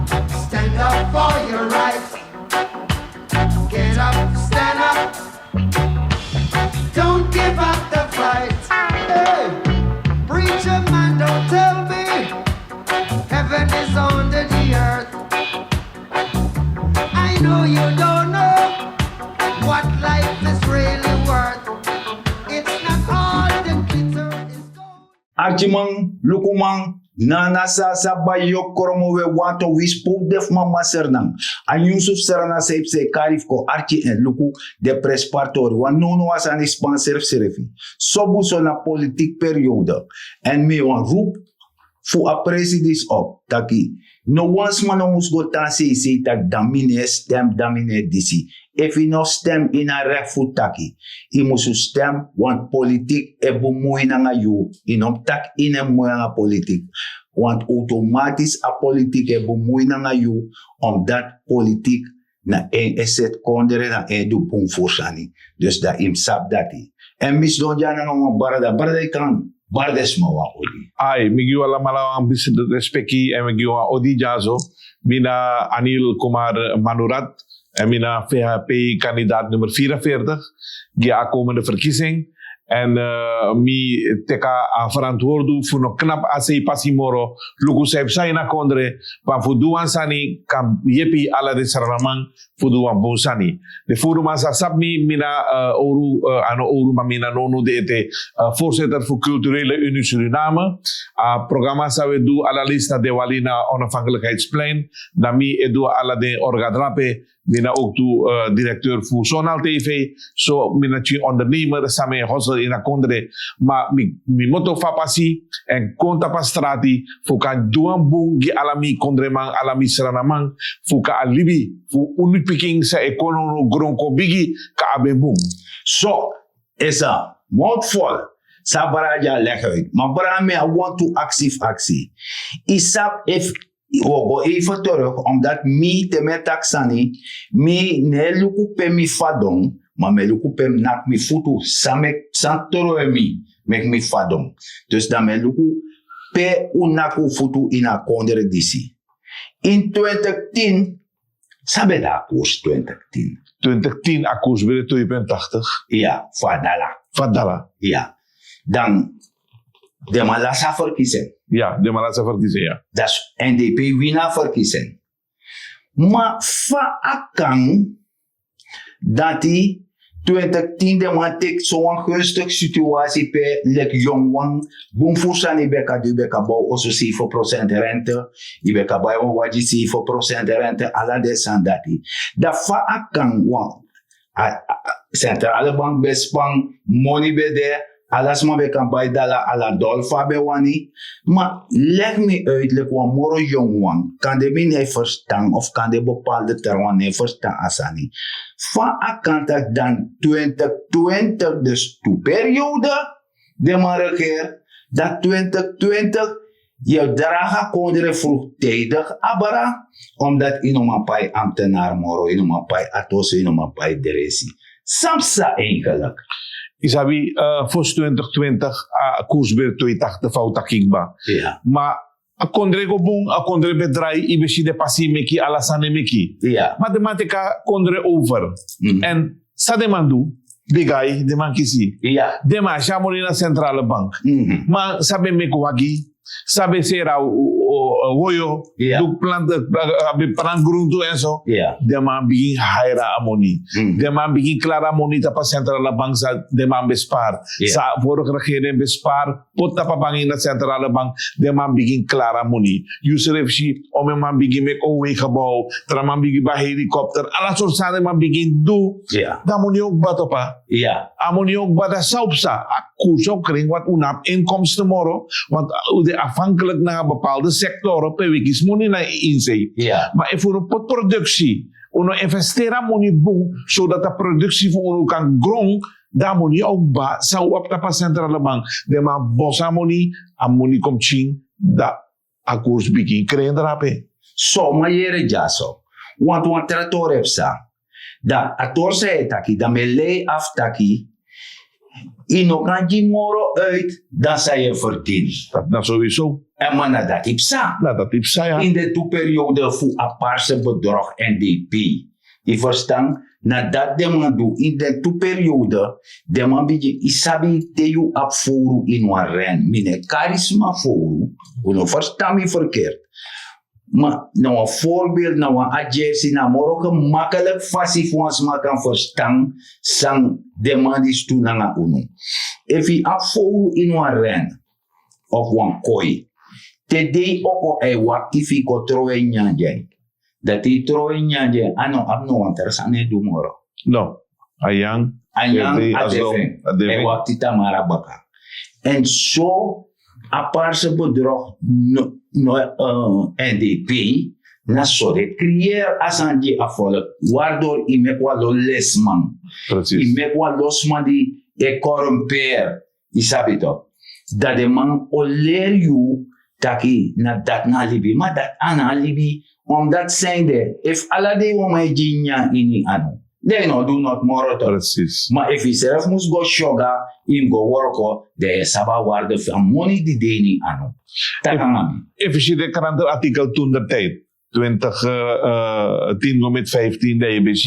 Stand up for your rights. Get up, stand up. Don't give up the fight. Hey, preacher man, don't tell me heaven is under the earth. I know you don't know what life is really worth. It's not all the glitter is gold. Arki man, Luku man, Nana Sasa, Bhaijo, Kromo, we want to we spoke def mama Sranan. And Yusuf Sranan San E Psa, Karif ko Arki en Luku, de prenspari. Want no was aan die sponsor serefi. Sobu so na politiek periode. En me wan roep voor a presidis op. Taki, no once man ons go tan say tak damine stem damine disi. If you no stem in a recht taki, je moet stem, want politiek e bemoeien aan jou. Je moet tak in een mooie politiek. Want automatisch a politiek e bemoeien aan jou, omdat politiek na een eset kondere na een doelpunt voorzani. Dus dat im sap dati. En mis don jana na barada kan. Bardes ma wa odi. Ai, migi wala malawang respecti en migi wa odi jazo. Mina Anil Kumar Manurat. En mina VHP kandidaat nummer 44. Die aankomende verkiezing. En mi teka verantwoord voor nog knap asei pasimoro. Luku San E Psa ina kondre. Van fuduan sani kam yepi ala de Sranan fuduan bon sani. De fuduan sa sap mi mina oru ma mina nonu de ete voorzitter voor culturele Unie Suriname. Programma sa we do ala lista de walina onafhankelijkheidsplein. Da mi edu ala de orgadrape. Mina ook toe directeur voor Zonal TV. So mina chi ondernemer samen hostel in a kondre. Maar mi motto fa pasi en conta pastrati voor kan duan bungi alami kondreman alami Sranan voor ka alibi voor unipiking sa ekonomi gronko bigi ka abebum. So, esa, mondvol. Sabaraja leg uit. Maar brame, I want to actie. Isap if go even terug, omdat mi te met taxani, mi ne luku pe mi fadong, maar me luku pe nak mi futu, san toro e mi, mek mi fadong. Dus dan me luku pe unaku futu ina kondere disi. In 2010, sabe da koers 2010? 2010 akkoers bij de 2,80. Ja, Fadala. Ja. Dan, de malasa verkiezen. Ja, de malasa verkiezen, ja. Dat is NDP winnaar verkiezen. Maar fa akang dat die 2010 de man tek zo'n gunstig situatie pe lek jong wang boom fursan ibeka du beka bouw also 7% rente ibeka bouw een waji 7% rente ala de sandati. Dat fa akang wang centrale bank bespang money be de alas ma be kan bay dala ala dolfa be wani. Maar leg me uit, lek wan moro jong wan. Kan de min hij verstaan of kan de bepaalde termen hij verstaan asani. Van akant dan 2020, dus de periode, de man regeer, dat 2020, je dragen kondere vroegtijdig abara, omdat inoma pai ambtenaar moro, inoma pai atoso, inoma pai deresi. Samsa eigenlijk. Isabi, voor 2020 koers weer 280 fout akikba. Ja. Maar a kondre go bung, a kondre bedrai, ibesi de pasi meki, alasane meki. Ja. Maar de matika kondre over. En sa de mandu, de guy, de man kisi. Ja. De man, shamori na centrale bank. Maar sabe meku wagi, sabe sera woyo, do plant grunto en zo. Ja. De man begin haira amoni. De man begin clara amoni tapa centrale bank sa de man bespar. Sa vorige regering bespar, pot tapa bangin na centrale bank, de man begin clara amoni. Yusuf shi, ome man begin mek owe gebouw, tra man begin ba helikopter, alla soort zaken man begin do. Ja. Dan moet je ook batopa. Ja. Amoni ook bada saupsa. Koers ook kring wat unap inkomsten moro, want de afhankelijk naar een bepaalde sector per week is money na inzee. Ja. Maar voor een productie, uno investera money boom, zodat de productie voor uno kan groeien, daar moet je ook ba, zou op de centrale bank, de maar bossa money, aan money komt ching, dat akkoord begin krijgen drapen. So, maar jere jaso, want trator epsa, dat ator zei taki, dat me lei af taki, Ino kan je moro uit, dan zou je verdienen. Dat sowieso. En maar na dat Psa. Dat Psa, ja. In de toeperiode voor aparse bedrog NDP. Je verstaan? Nadat de man doet in de toeperiode, de man beetje isabi te you afvoeren in een ren. Mine charisma voeren. Uno verstaan me verkeerd. Maar nou een voorbeeld, nou een agency, nou maar gemakkelijk fasie voor ons maar kan verstaan, sang de man die stoel naar uno. If je afvoeren in een ren, of een kooi, te dee ook een waktifi ko troe nyanjeng. Dat die troe nyanjeng, ano abno interessant doen moro. No, ayang Adefeng, en wakti tamara baka. En zo, aparse bedrog NDP, na so de creëer asanje afvolk, waardoor je mek wa lo lesman. Je mek wa losman die e corrompeer. Je sabi toch? Dat de man oleer you, taki na dat na libi, maar dat ana libi, omdat zijnde, if alla de wama jinya ini anu. They no do not more to. Precies. Maar if he zelf moest go shoga, him go work, de saba waarde van money die deni anu. Takamami. Even je de krantenartikel toen de tijd. 2010 met 15 de EBC,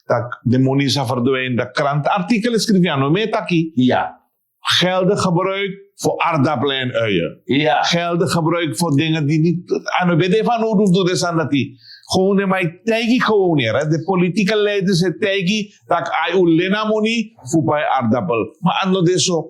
dat de money zou verdwijnen. De krantenartikel schreef je aan me taki. Ja. Gelden gebruik voor aardappelen en uien. Ja. Gelden gebruik voor dingen die niet... En we weten van hoe doet het aan dat die... Gewoon in mijn tijgie gewoon hier. De politieke leiders het tijgie dat ik lena money voor bij aardappel. Maar aan dat is zo...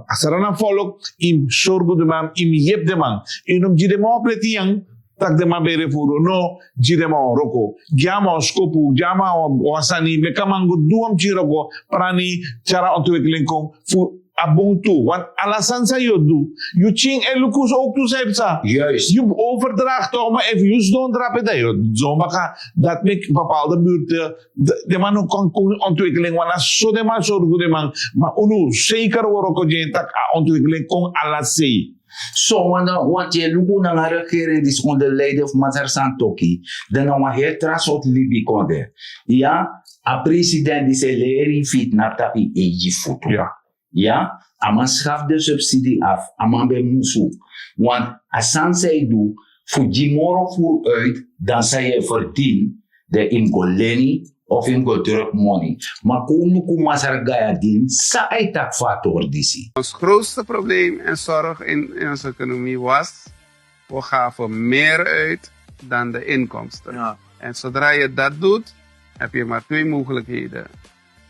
Sranan volk im sorgo de man, im yep de man. En om de man pleti yang, tak de man bere furo. No, de man roko. Gyama skopu, gyama wasani, mekamango duam chiroko, prani, cara ontwikkeling kom, voor abontu. Want alasan sa yodu, you ching en Luku ook toe sepsa. Juist. Je overdraagt toch, maar even just don't drapen dat. Zo maar dat met bepaalde buurten, de man ook kan ontwikkeling, want als zo de man zorgen de man, maar unu zeker worden ook je tak ontwikkeling kon alles zien. Zo, want je Luku na regering is onder leiding van Mazar Santoki, dan nou heel trasot Libi konde. Ja, a president die se leri fit na tapi eji foto. Ja. Ja, ama schaf de subsidie af, ama be musu. Want als zij doen, voor Jimoro voor uit, dan zij je verdien de ingoleni of ingo druk money. Maar konuku masargaya din, sa ay tak factor disi. Ons grootste probleem en zorg in onze economie was, we gaven meer uit dan de inkomsten. Ja. En zodra je dat doet, heb je maar twee mogelijkheden.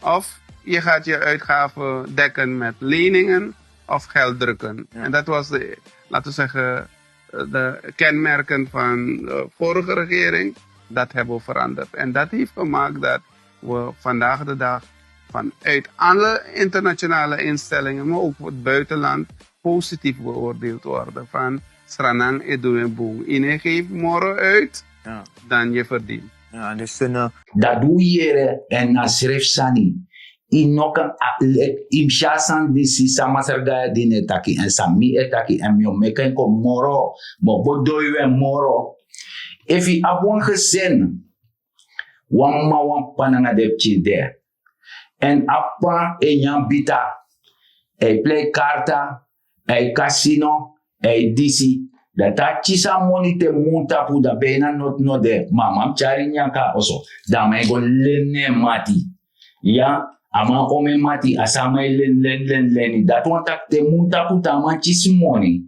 Of je gaat je uitgaven dekken met leningen of geld drukken. Ja. En dat was laten we zeggen, de kenmerken van de vorige regering. Dat hebben we veranderd. En dat heeft gemaakt dat we vandaag de dag vanuit alle internationale instellingen, maar ook het buitenland, positief beoordeeld worden. Van Sranan Eduenboom. Iedereen geeft morgen uit, Ja. dan je verdient. Ja, dus Dat doe je en na schrijf sani. Inokan im shasan disi sama sargaya dine taki en sami etaki en mio meken ko moro, mo bodoy moro. If je abon gezin, wamma wan pananga depchi de. En appa en jan bita, play karta, casino, disi. Dat chisa money te monta pu da bena not de. Mama chari nyaka oso. Da me go lene mati. Ja, ama ome mati asama len. Dat want tak te monta pu ta ma chis money.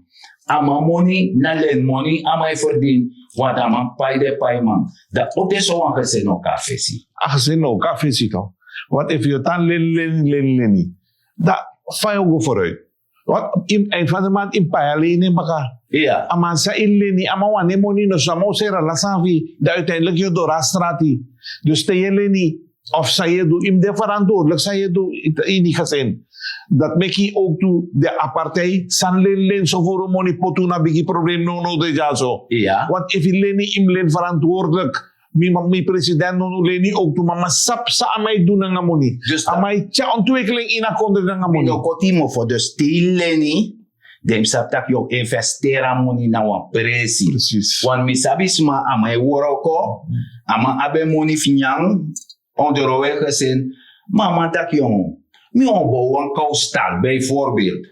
Ama money na len money ama verdien. Want ama pai de pai man. Dat ook is zo aangezien no café si. Aangezien no café si toch. Want if je dan len. Dat van je go vooruit. Want in eind van de maand in pai alleen baka. Ja. Ama sa ileni, ama wane money no samo sera la savi. Da uiteindelijk je door strati. Dus te jeleni. Of sa je doe im de verantwoordelijk. Sa je doe in die gezin. Dat mek je ook toe de apartheid. San len so voor money potu na bigi probleem no de jazo. Ja. Want if je leni im len verantwoordelijk. Mi president no leni ook toe. Maar sap sa amai doen na money. Dus amai tja ontwikkeling in a konde na money. No kotimo voor de stileni. Dem saptak yo investera money na wan presi. Precies. Wan mi sabisma amai woroko. Ama abe money finyang. Onderweg gezin. Mama tak jong. Mi onbouw een koustal bijvoorbeeld.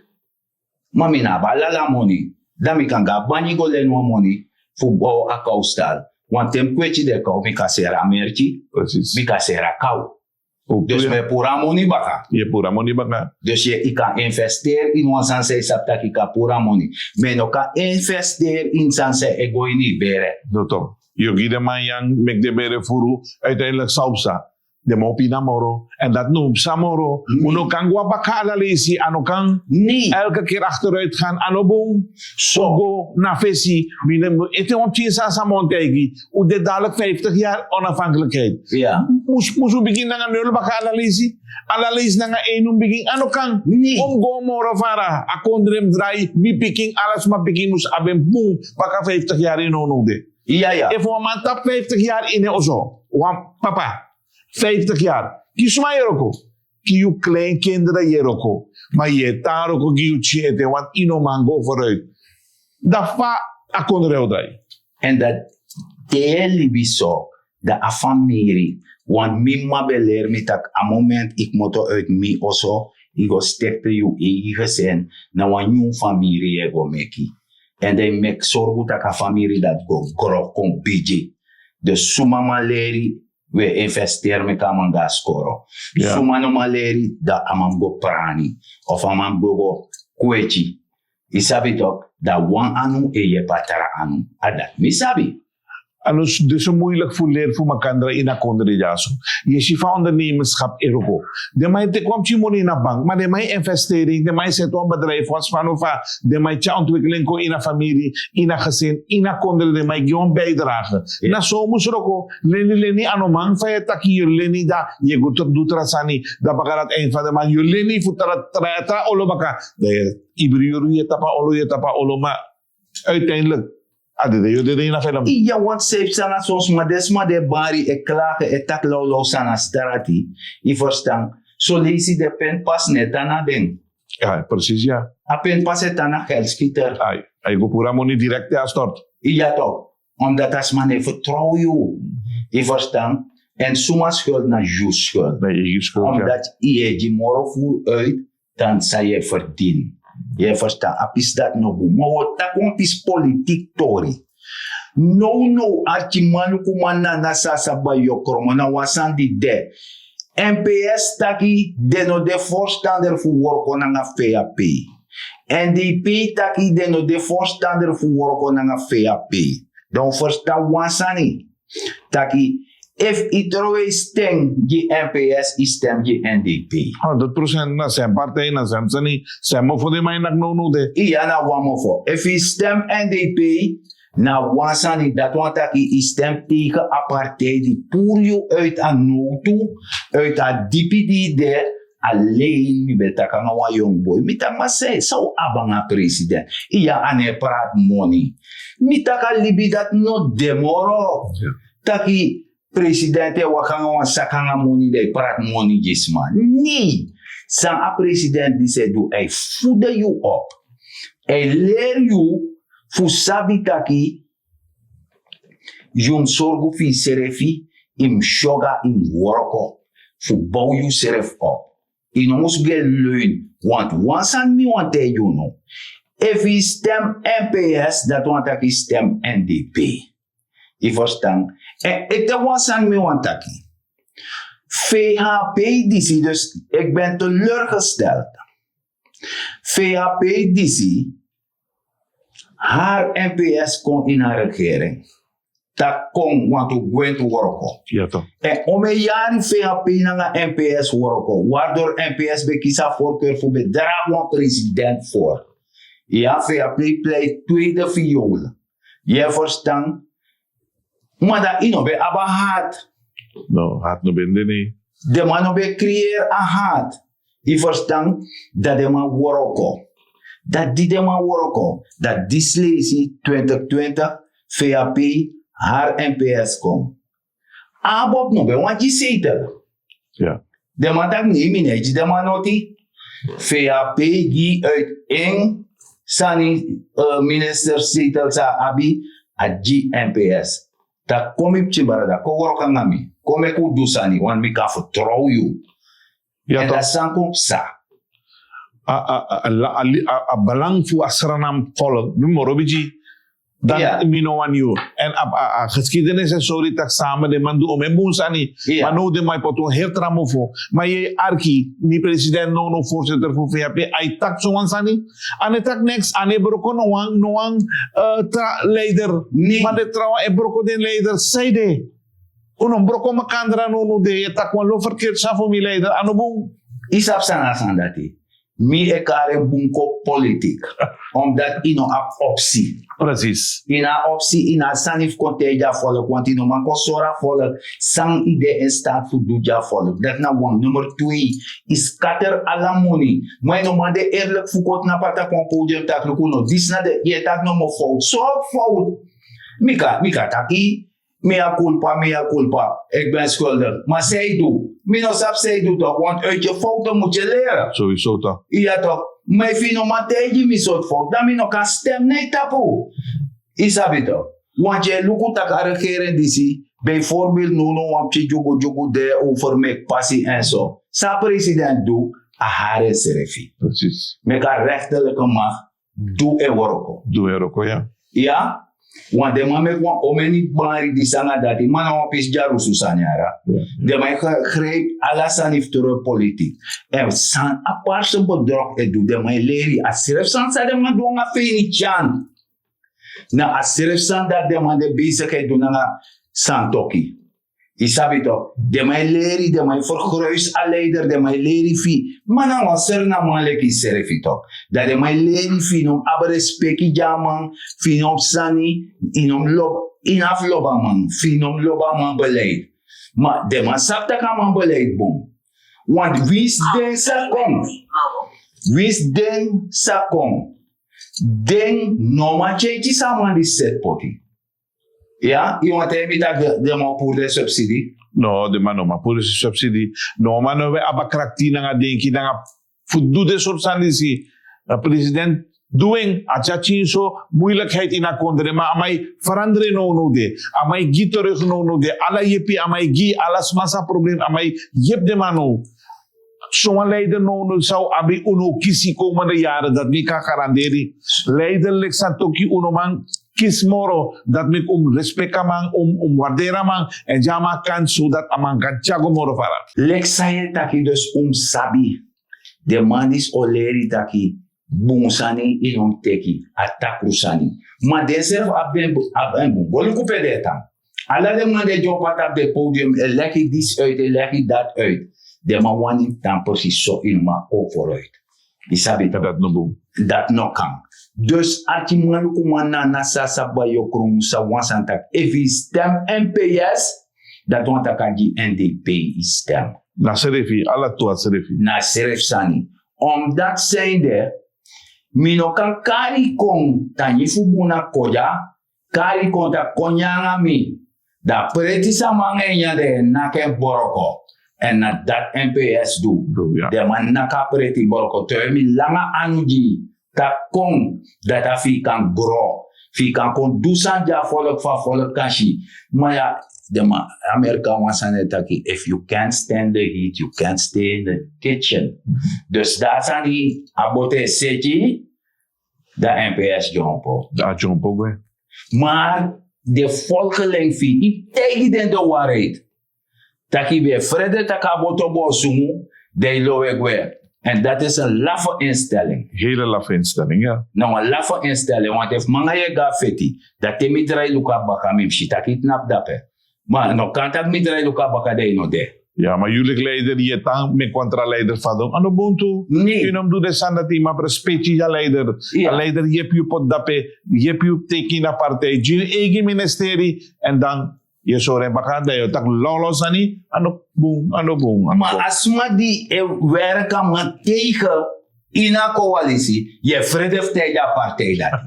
Maar mi na ba lala money. Dan mi kan ga banyi go len wa money. Voor bouw a koustal. Want tem kwetje de kou. Mi ka sera merchi. Precies. Mi ka sera kou. Ook Dus ja. me pura money baka. Je pura money baka. Dus je kan investeren in een sanse sapta ki ka pura money. Men no kan investeren in sanse ego ini bere. Dat toch. Je giet de man yang, mek de bere furu, uiteindelijk sausa. De mopina moro. En dat noemt samoro. Uno kan gwa baka alalesi, ano kan Nee. elke keer achteruit gaan. Ano boom, sogo, na fesi. Ete om tjinsa sa montegi. U de dadelijk 50 jaar onafhankelijkheid. Ja. Musu begin na nga nul baka alalesi. Alalesi na nga enum begin. Ano kan? Nee. Om go moro fara. Akondrem drai. Mi picking alles ma picking mus abem boom. Baka 50 jaar in ono de. Ja, ja. If een man tap 50 jaar in ozo. Wan papa. 50 jaar. Kisuma yeroko. Kiu kleinkinderen yeroko. Maar je taroko kiu chete. Want ino man go vooruit. Dat va akondrem drai. En dat deel biso. Dat a familie. Want mi ma beleer mi tak a moment ik moto uit mi oso. Ik go stekte you eigen gezin. Na wan nieuw familie je go meki. En they make zorgen dat a familie dat go grow kon biji. Dus suma maleri we investeren met amanga scoro. Ja. Suma no maleri da amam go prani of amam go kwechi. Isabi toch dat wan anu e je patara anu. Adat mi sabi. Ano dus zo moeilijk voor leer voor makandra in akondre jaso. Je shifa ondernemerschap eroko. De mij te kwam chimoni na bank, maar de mij investering, de mij zet een bedrijf was van of de mij tja ontwikkeling ko in een familie, in een gezin, in akondre de mij gewoon bijdragen. Ja. Na zo moest roko leni anomang fa je taki je leni da je goed doet rasani da bakarat eind van de man je leni voor tra olobaka. De ibriuru je tapa olo maar uiteindelijk de na film. Ja, want safe sana soms maar desma de bari e klagen e tak lo sana starati. I verstaan. So lees de pen pas net aan deng. Ja, precies ja. A pen pas het aan geldschieter. Hij go pura money direct ja stort. Ja toch. Omdat als man even vertrouw je. I verstaan. En suma schuld na juist schuld. Nee, je schuld ja. Omdat je die morgen voert uit, dan zou je verdienen. Je verstaan, apis dat no boe. Maar wat dat komt is politiek tori. No, Arki manuku manana Sasa Bhaijo Kromo na wasan di de. NPS taki de no de voorstander voor worko na VAP. NDP taki de no de voorstander voor worko na VAP. Dan verstaan wasani. Taki if itrowe stem je NPS, is stem je NDP. 100% na zijn partij, na zijn zani, zijn mo voor de mij nak no de. Iya na wamo fo. If je stem NDP, na wasani dat want taki stem tegen apartheid die puur je uit aan notu, uit aan DPD de. Alleen mi betaka nga wa young boy. Mi tak masay, so abang president. Iya ane praat money. Mi taka libi dat no demoro. Taki presidente wakanga sakanga money de praat money gisman. Nee. Sang a president die se do ei voeden you op. Ei leer you fu sabi taki jun sorgu fi serefi im shoga im worko fu bouw you seref op. In ons leun, want once and me want te you know. If we stem NPS, dat want ik stem NDP. Je verstaan? En ik once and me want taki. VHP DC, dus ik ben teleurgesteld. VHP DC, haar NPS kon in haar regering. Dat kon, want we gaan te werken. Ja toch. En om een jaar in VHP naar NPS werken, waardoor NPS bekiezen voorkeur voor bedrag van president voor. Ja, VHP pleit tweede viool. Je verstaan? Maar dat ino be aba haat. No, had no bende nee. De man be creëer a haat. Je verstaan? Dat de man werken. Dat die de man werken. Dat die sleesie 2020 VHP haar NPS komt. Abob no be want je zetel. Ja. De man tak niet minetje de man noti. VHP die uit eng sani minister zetel sa abi a NPS. Dat kom ik chimbara da ko woro kan ngami. Kom ik u do sani want mi kan vertrouw you. Ja, en toch? dat sanko psa. Belang voor Sranan volk. Morobiji. Dan Ja. mino aan you. En geschiedenis en sorry tak samen de man doen om boensani. Ja. Maar nou de mij poto heel tramofo. Maar je Arki, ni president no voorzitter voor VHP, ai tak zo sani. Ane tak next ane broko noang leider. Nee. Maar de trouwen e broko den leider zijde. Unom broko makandra no de je tak wan lo verkeerd sa voor mi leider. Ano boom. Isap sana sandati. Mi ekare bunko politiek. Omdat ino ap optie. Precies. Ina optie, ina sanif konteja volk, want ino man kosora volk, sang ide in staat voor doja volk. Dat na one. Nummer 2 is kater alamoni. Maar ino man de eerlijk fukot na pata kon podium tak lukuno. Dis na de, je tak no mo fout. So fout. Mika taki, mea culpa. Ik ben schuldig. Maar zij doet. Mino sap zij doet toch, want uit je fouten moet je leren. Sowieso toch. Ja toch. Maar fino mateji mi soort fout. Dan mino kan stem nee tapu. Isabi toch. Want je luku tak a regering disi. Bijvoorbeeld nono wampje jogo de over mek passie en zo. Sa president doe a hare serefi. Precies. Meka rechterlijke macht. Doe e woroko. Doe er ook wel, ja. Ja? Want de man met wan omeni bari di sanga dati man wan pis jaru susanyara. De man grijp alla sanif terug politiek. En san apart se bedrog edu de man leri asiref san sa de man donga feni chan. Na asiref san dat de man de bezigheid doen na san toki. Isabi toch? De man leri, de man vergruis a leider, de man leri fi. Man an ser na man leki serefi toch? Dat de man leri fi nom aberespeki jaman, fi nom sani, inaf loba man, fi nom loba man beleid. Maar de man sapta kan man beleid boom. Want wis den sa kom. Wis den sa kom. Den no man change sa man di set poti. Ja, iemand heeft de man voor de subsidie. No, de man no maar politie subsidie. No man no we abakrakti na denki na fudu de soort sandisi. President doing achachi so moeilijkheid in akondre maar amai veranderen no de. Amai gi terug no de. Alla yepi amai gi alles massa probleem amai yep de man no. Zo'n leider no zou abi uno kisi komende jaren dat we kan garanderen. Leiderlijk san toki uno man kies moro dat met respect man waarderen man en jama kan zodat aman kan chago moro fara. Leksaye taki dus sabi. De man is oleri taki bonsani inom teki atakrusani. Maar dezelf abden bolu coupe detan. Alla de man de job at op de podium leg ik dis uit en leg ik dat uit. De man wani dan precies zo in ma overuit. Isabi Dat no boom. dat no kan. Dus Arki maluku mana na Sasa Bhaijo Kromo sa wansantak. If he stem NPS, dat want akagi NDP is stem. Na serefi, alla tua serefi. Na seref sani. Omdat zijnde, mino kan kari kon tanyifu buna koja, kari kon ta konyanga mi. Da preti sa mangenya de nake boroko. En na dat NPS do. Ja. De man naka preti boroko. Termi langa anuji. Ta kon dat a fi kan grow. Fi kan kon dusan ja volk van volk kanshi. Maar ja, de Amerika wansane taki, if you can't stand the heat, you can't stay in the kitchen. Dus daar zijn die abote seti, de NPS jompo. Da jompo we. Maar de volgeling fi, tegen de waarheid. Taki be vrede taka boto bo sumu, de lowe. En dat is een laffe instelling. Hele laffe instelling, ja. Nou, een laffe instelling, want if manga je gafeti, dat te mitrai luka baka mimshi, tak itnap dape. Maar no kan tak mitrai luka baka de no de. Ja, maar jullie leider, je tang met contra leider van ano buntu. Nee. Je noemt de sandati, maar respecti ja leider. Ja. A leider, je hebt je pot dape, je hebt je teki na partij, je eigen ministerie, en dan je zo ren baka da je tak lolo sani, ano boom. Maar als ma die werken maar tegen in een coalitie, je vrede tegen de partij dat.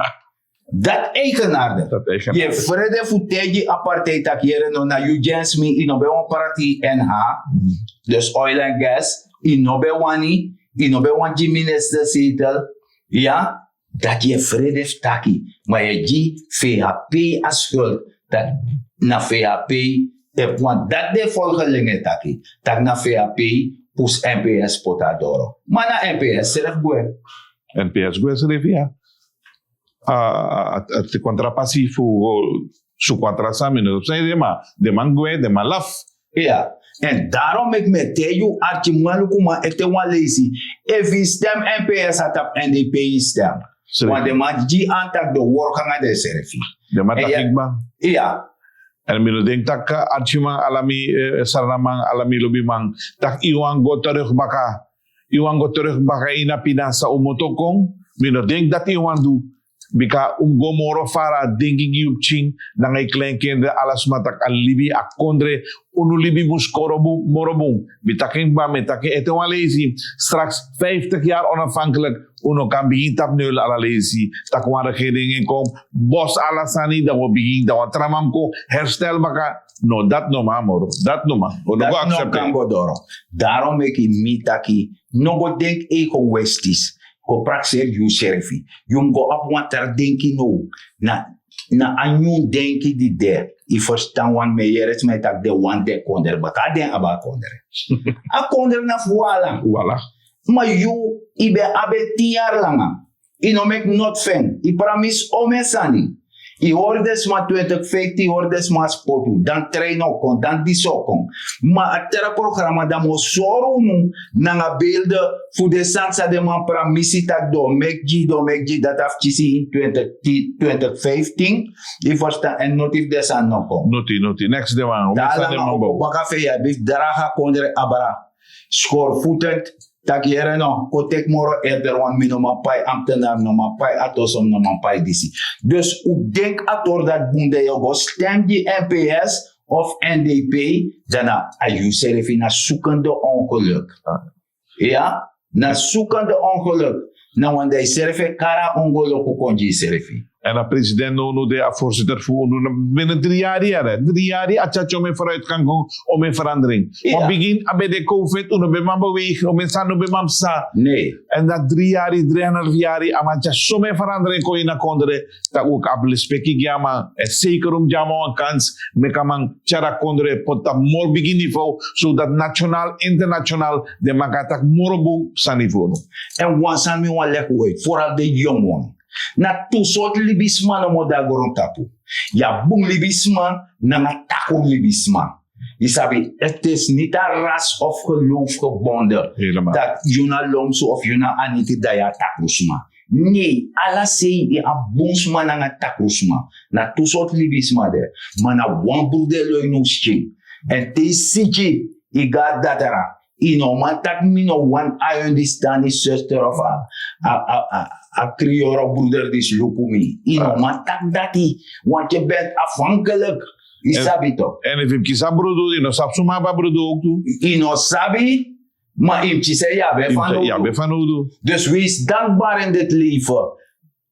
Dat eigenaardig. Dat eigenaardig. Je vrede voor tegen de partij dat je no na Eugens me in een party NH, dus oil and gas, in een wani, in een minister zetel, ja, dat je vrede taki, maar je VHP als schuld, dat na VHP, want dat de volgelingen taki, tak na VHP, pus NPS potadoro. Mana NPS seref gue. NPS gue serivia. Te contrapasi fu su contra samen. Saya de man gue, de man laf. Ja. En daarom ik met jou Arki Malukuma ete wan lazy. If je stem NPS had op NDP stem. Want de man die aantak de workanga de serefi. De man tak ba. Ja. En mino denk tak Archimang alami Sranan alami lobimang tak iwan go terug baka. Iwan go terug baka ina pinasa umotokong. Mino denk dat iwan do. Bika gomoro fara dengi giupching na ngay klenkende alas matak alibi akondre unulibi muskorobu morobung bitaking ba metake ete walezi straks 50 jaar onafhankelijk uno kan begin tap nul ala lezi takwa regering kom bos alasani da wo begin da tramam ko herstel baka no dat no ma moro dat no ma ono go accept no doro daarom ik mitaki no go denk ego westis ko praxer you serefi you go up one ter denki no na anyu denki di der I verstaan wan me yeres me tak de wan de konder but aden aba konder a konder na fuala ma you ibe abe tiar langa I no make not fen I promise omesani I hoordes ma 2050 hoordes ma spotu dan treino kon dan disokon ma atera programa da mo soro mu nanga beelde fu de sansa de man pramisi tak do mekji dat afchisi in 2015 I verstaan en notif de san noko noti next de man baka fe ya bif daraha kondre abara schoorvoetend tak yere no kotek moro eerder wan mino mapai ambtenaar no mapai atosom no mapai disi. Dus u denk ator dat bunde yo go stem die NPS of NDP dana ayu serefi na zoekende ongeluk. Ja, na zoekende ongeluk. Na wanda I serefi kara ongeluk ko konji serefi. En de president no de voorzitter voor binnen 3 jaar. 3 jaar atchacho me vooruitgang om een verandering. Want begin abe de COVID uno be man bewegen om mensen no be man sa. Nee. En dat 3 jaar, 3,5 jaar amacha so me verandering ko ina kondre ta ook able speki gyama en zeker om jama een kans me kamang chara kondre pota more begin niveau zodat nationaal internationaal de magatak morobu sa niveau. En wansan mi wan lek uit vooral de young one. Na tu soort libisma na moda goron tapu. Ja bung libisma na mataku libisma. Je sabi, het is niet een ras of geloof gebonden. Helemaal. Dat juna lomso of juna aniti daya takusma. Nee, ala sei e a bonsma na takusma. Na tu soort libisma de. Maar na wambul de loinuschi. En te siji, I got datara. Ino mantak mino one I understand is sister of a Creole broeder dis Luku mi. Ino mantak dati, want je bent afhankelijk. I sabi to. En if je kisa brodo, ino sap suma ba brodo ook toe. Ino sabi, maar imchi se ja be van odo. Dus wees dankbaar in dit leven.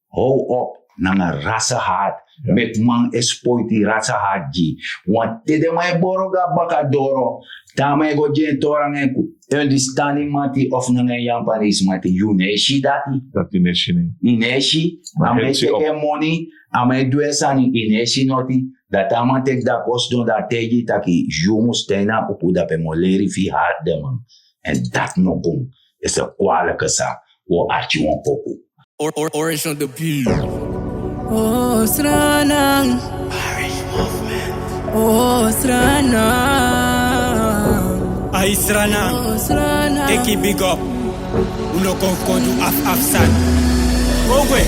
Hou op na een rassenhaat. Ja. Met man exploit die rassenhaat ji. Want tede mai boroga bakadoro. Tama go jen torang enku. Understanding mati of nangen jampanis mati. Yuneshi dati. Dat ineshi ne. Ineshi. Ame teke money. Ame duesani ineshi noti. Dat ama tek da kost da tegi taki. Jumu stena upu da pe moleri fi hard de man. En dat no boom. Is a kwalijke sa. Wo archi won poku. Orange on the beat. Oh, Sranan. Oh, Sranan. Ay, Sranan. Oh, Sranan. Eki big up. Uno con kodu af-san. Ogwe.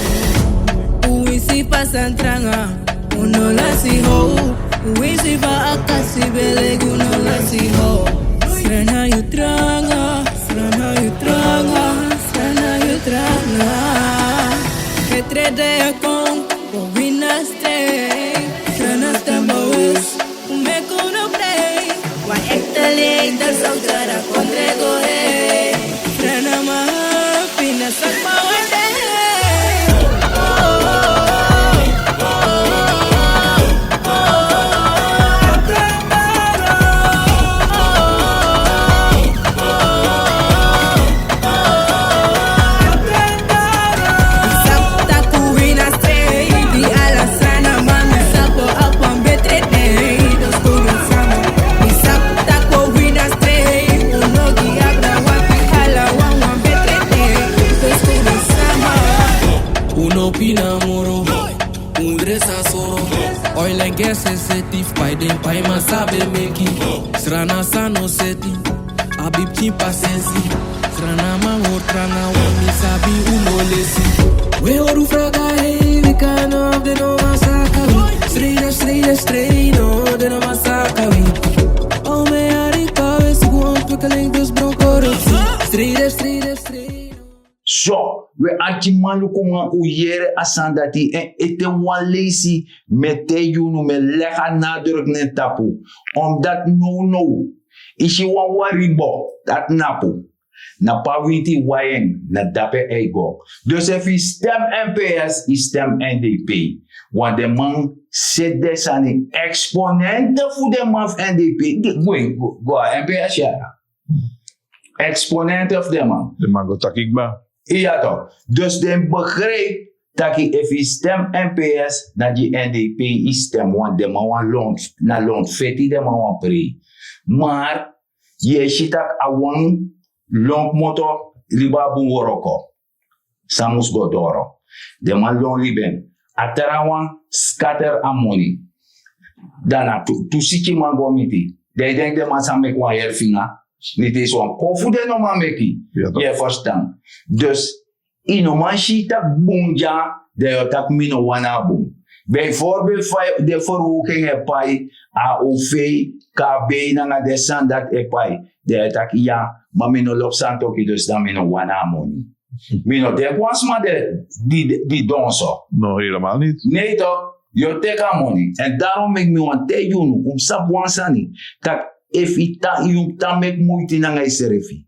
Uisi pa santranga. Uno la si ho. Uisi pa akasi beleg. Uno la si ho. Sranan you tranga. Sranan you tranga. Sranan you tranga. Petrede con. Bobina stay. Sranan stambawis. Me kuno play. Why actually the sautara contrego hey. Sranan ma pina sakma wade. Uno beef pie, den pie masabe meki. Sranan San no seti, abib chimpa sensi. Sranan mango tranga wami sabi uno lesi. We oru fraga hey, we can of the no masaka we. Straight, no, de no masaka we. Oh me arika, we si go ontwikkeling dus bron corruptie. Straight. So, we atiman Luku man u yere asandati en ete wan lesi mete yunu me lega nadruk nen tapu. Omdat no. Ishi wan waribo, dat napu. Na pawinti wayeng, na dape ego. Dus if je stem NPS, je stem NDP. Want de man zit des aan de exponenten voor de man of NDP. Go NPS ja. Exponenten of de man. De man go takikba. Ja toch. Dus de begrijp dat if je stem NPS, dat je NDP is stem. Want de man wan loont. Na loont feti de man wan pre. Maar, je ziet dat awan long moto riba bungoroko. Samus godoro. De man long liben. Atarawan scatter amoni. Dana tu siki man gomiti. De denk de man sa mek wan yerfinga. Niet eens wan kofu de no man meki. Je verstaan. Dus ino man shita bunja de yotak mino wana bung. Bijvoorbeeld de verhoging epai AOV KB nanga de sandat epai. De yotak ja. Maar mino lop santoki dus dan mino wana money. Mino denk was maar die donso. No, helemaal niet. Nee toch? Je take money. En daarom ik me want te junu om sap wansani. Dat if ita yung ta mek moeite na ngay serefi.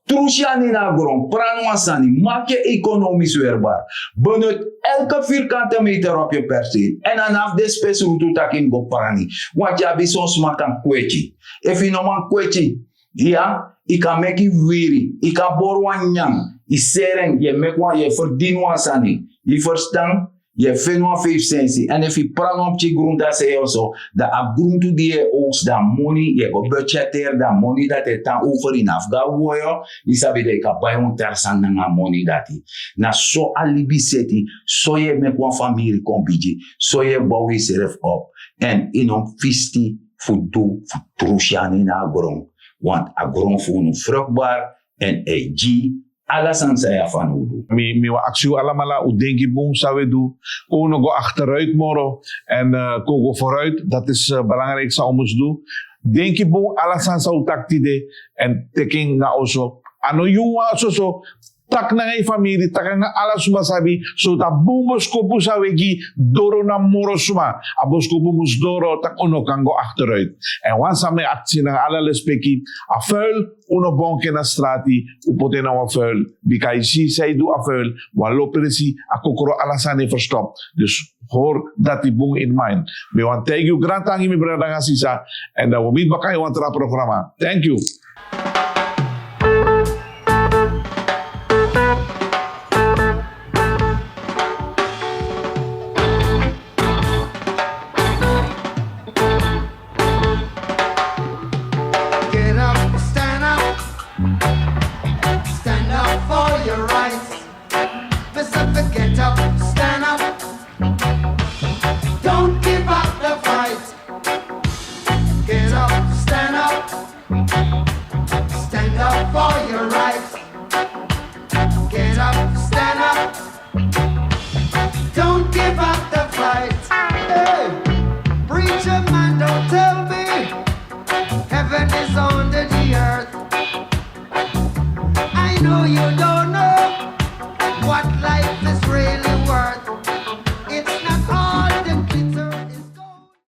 Trusiani na gron, pran wansani, maak je economisch weerbaar. Benut elke vierkante meter op je perceel. En vanaf de space route takin go parani. Want je hebt soms maar kan kwechi. If je no man kwechi, ja, ik kan make it weary. Ik kan borwan nyang. I sereng, je mek wan, je verdien wansani. Je verstaan? Je vindt wan 5 sensi. En if je pran op je grond, dat zeg je zo. Dat a grond to die oogst, dat money, je go budgeteer, dat money dat je tan over in Afghan woyo. Je sabi dat je kan bij een tersan na money dat je. Na so alibi seti, so je mek wan familie kombiji, so je bouw jezelf op. En in een fisti, voor doe, voor trusjani na grond. Want a grond voor een vruchtbaar en alles aan zij van hoe. Mi wa actie allemaal u denki boom zou we doen. Kono go achteruit moro en go vooruit. Dat is belangrijk zou ons doen. Denki boom alles aan zou taktide en taking na also. Ano yung so tak na ngay family tak nga ala suma sabi so ta bumos ko po sa wegi doro na moro suma abos ko bumos doro tak uno kango achteruit en once may actie na ala lespeki a vuil uno bonke na strati upote na wa vuil bikai si say do a vuil walo presi a kokoro ala sane verstop dus hoor dat die boom in mind we want thank you grand tangi mi brada nga Sasa en we meet bakay want ra programa thank you. You don't